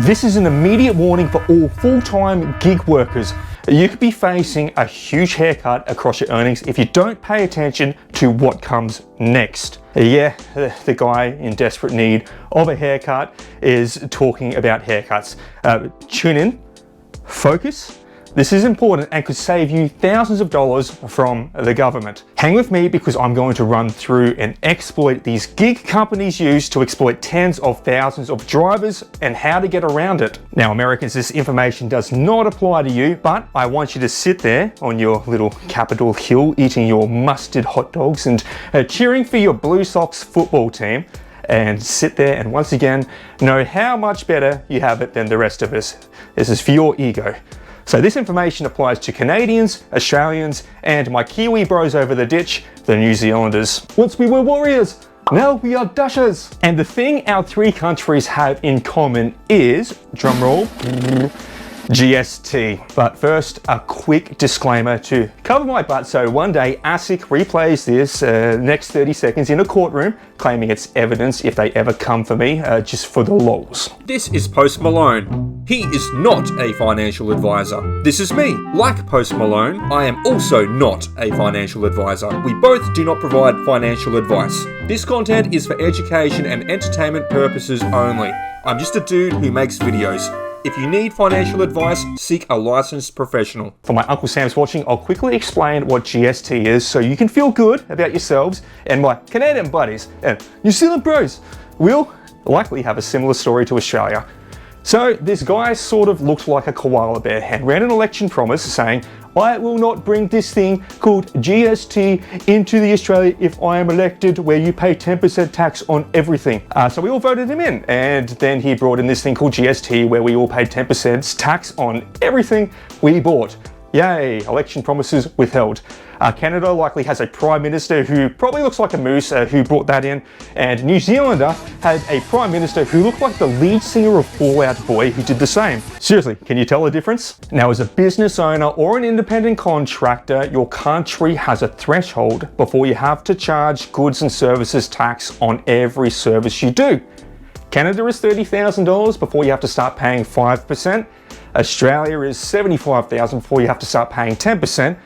This is an immediate warning for all full-time gig workers. You could be facing a huge haircut across your earnings if you don't pay attention to what comes next. Yeah, the guy in desperate need of a haircut is talking about haircuts. Tune in, focus. This is important and could save you thousands of dollars from the government. Hang with me because I'm going to run through and exploit these gig companies use to exploit tens of thousands of drivers and how to get around it. Now, Americans, this information does not apply to you, but I want you to sit there on your little Capitol Hill eating your mustard hot dogs and cheering for your Blue Sox football team, and sit there and once again know how much better you have it than the rest of us. This is for your ego. So this information applies to Canadians, Australians, and my Kiwi bros over the ditch, the New Zealanders. Once we were warriors, now we are dashers. And the thing our three countries have in common is, drumroll, GST. But first, a quick disclaimer to cover my butt. So one day ASIC replays this next 30 seconds in a courtroom, claiming it's evidence if they ever come for me, just for the lols. This is Post Malone. He is not a financial advisor. This is me. Like Post Malone, I am also not a financial advisor. We both do not provide financial advice. This content is for education and entertainment purposes only. I'm just a dude who makes videos. If you need financial advice, seek a licensed professional. For my Uncle Sam's watching, I'll quickly explain what GST is so you can feel good about yourselves, and my Canadian buddies and New Zealand bros will likely have a similar story to Australia. So this guy sort of looked like a koala bear and ran an election promise saying, I will not bring this thing called GST into the Australia if I am elected, where you pay 10% tax on everything. So we all voted him in, and then he brought in this thing called GST where we all paid 10% tax on everything we bought. Yay, election promises withheld. Canada likely has a prime minister who probably looks like a moose who brought that in, and New Zealander had a prime minister who looked like the lead singer of Fall Out Boy who did the same. Seriously, can you tell the difference? Now, as a business owner or an independent contractor, your country has a threshold before you have to charge goods and services tax on every service you do. Canada is $30,000 before you have to start paying 5%. Australia is $75,000 before you have to start paying 10%.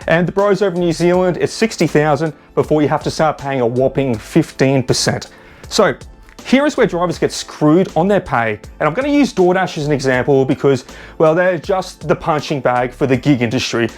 And the bros over in New Zealand, it's $60,000 before you have to start paying a whopping 15%. So here is where drivers get screwed on their pay. And I'm going to use Doordash as an example because, well, they're just the punching bag for the gig industry.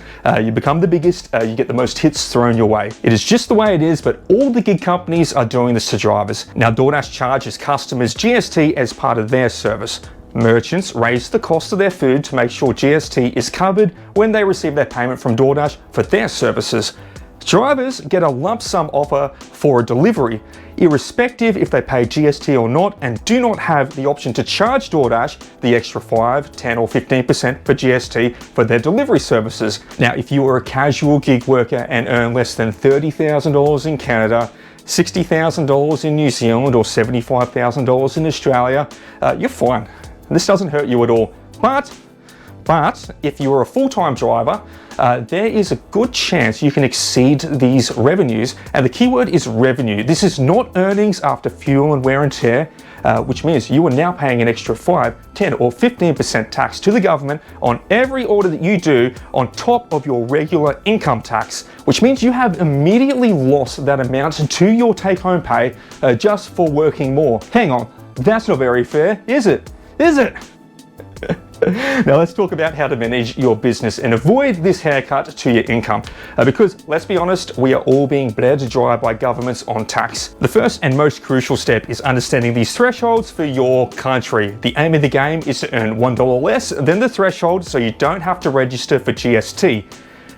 You become the biggest, you get the most hits thrown your way. It is just the way it is, but all the gig companies are doing this to drivers. Now, Doordash charges customers GST as part of their service. Merchants raise the cost of their food to make sure GST is covered when they receive their payment from Doordash for their services. Drivers get a lump sum offer for a delivery, irrespective if they pay GST or not, and do not have the option to charge Doordash the extra 5, 10 or 15% for GST for their delivery services. Now, if you are a casual gig worker and earn less than $30,000 in Canada, $60,000 in New Zealand or $75,000 in Australia, you're fine. This doesn't hurt you at all. But if you're a full-time driver, there is a good chance you can exceed these revenues. And the keyword is revenue. This is not earnings after fuel and wear and tear, which means you are now paying an extra 5, 10 or 15% tax to the government on every order that you do on top of your regular income tax, which means you have immediately lost that amount to your take-home pay just for working more. Hang on, that's not very fair, is it? Is it? Now let's talk about how to manage your business and avoid this haircut to your income. Because let's be honest, we are all being bled dry by governments on tax. The first and most crucial step is understanding these thresholds for your country. The aim of the game is to earn $1 less than the threshold so you don't have to register for GST.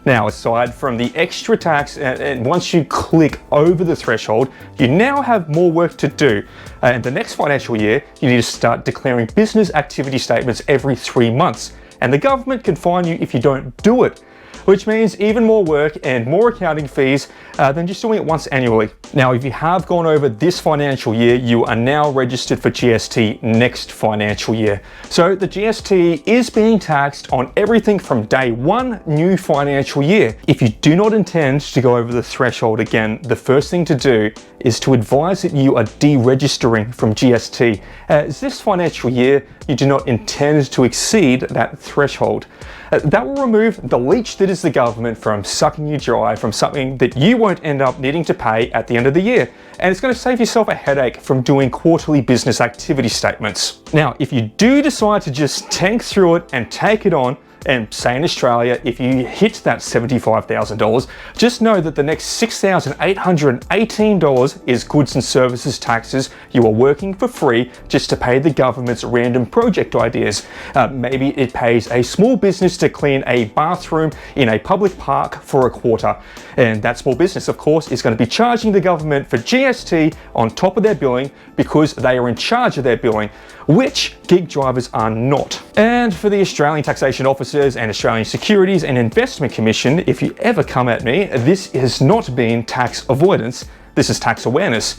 Now, aside from the extra tax, and once you click over the threshold, you now have more work to do. And the next financial year, you need to start declaring business activity statements every 3 months. And the government can fine you if you don't do it. which means even more work and more accounting fees than just doing it once annually. Now, if you have gone over this financial year, you are now registered for GST next financial year. So the GST is being taxed on everything from day one new financial year. If you do not intend to go over the threshold again, the first thing to do is to advise that you are deregistering from GST, as this financial year you do not intend to exceed that threshold. That will remove the leech that is the government from sucking you dry from something that you won't end up needing to pay at the end of the year. And it's going to save yourself a headache from doing quarterly business activity statements. Now, if you do decide to just tank through it and take it on, and say in Australia, if you hit that $75,000, just know that the next $6,818 is goods and services taxes you are working for free just to pay the government's random project ideas. Maybe it pays a small business to clean a bathroom in a public park for a quarter. And that small business, of course, is going to be charging the government for GST on top of their billing because they are in charge of their billing, which gig drivers are not. And for the Australian Taxation Officers and Australian Securities and Investment Commission, if you ever come at me, this has not been tax avoidance, this is tax awareness.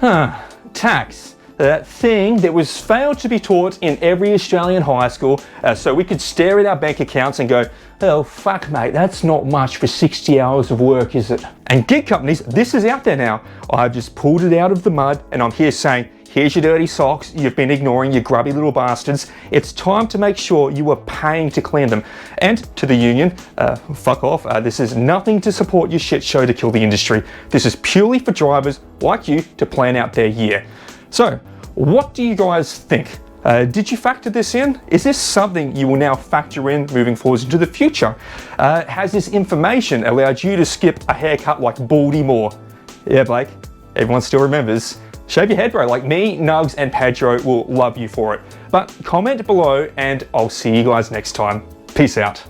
Tax. That thing that was failed to be taught in every Australian high school, so we could stare at our bank accounts and go, oh fuck mate, that's not much for 60 hours of work, is it? And gig companies, this is out there now. I've just pulled it out of the mud and I'm here saying, here's your dirty socks you've been ignoring, you grubby little bastards. It's time to make sure you are paying to clean them. And to the union, fuck off. This is nothing to support your shit show to kill the industry. This is purely for drivers like you to plan out their year. So, what do you guys think? Did you factor this in? Is this something you will now factor in moving forwards into the future? Has this information allowed you to skip a haircut like Baldy Moore? Yeah, Blake, everyone still remembers. Shave your head, bro. Like me, Nugs, and Pedro will love you for it. But comment below and I'll see you guys next time. Peace out.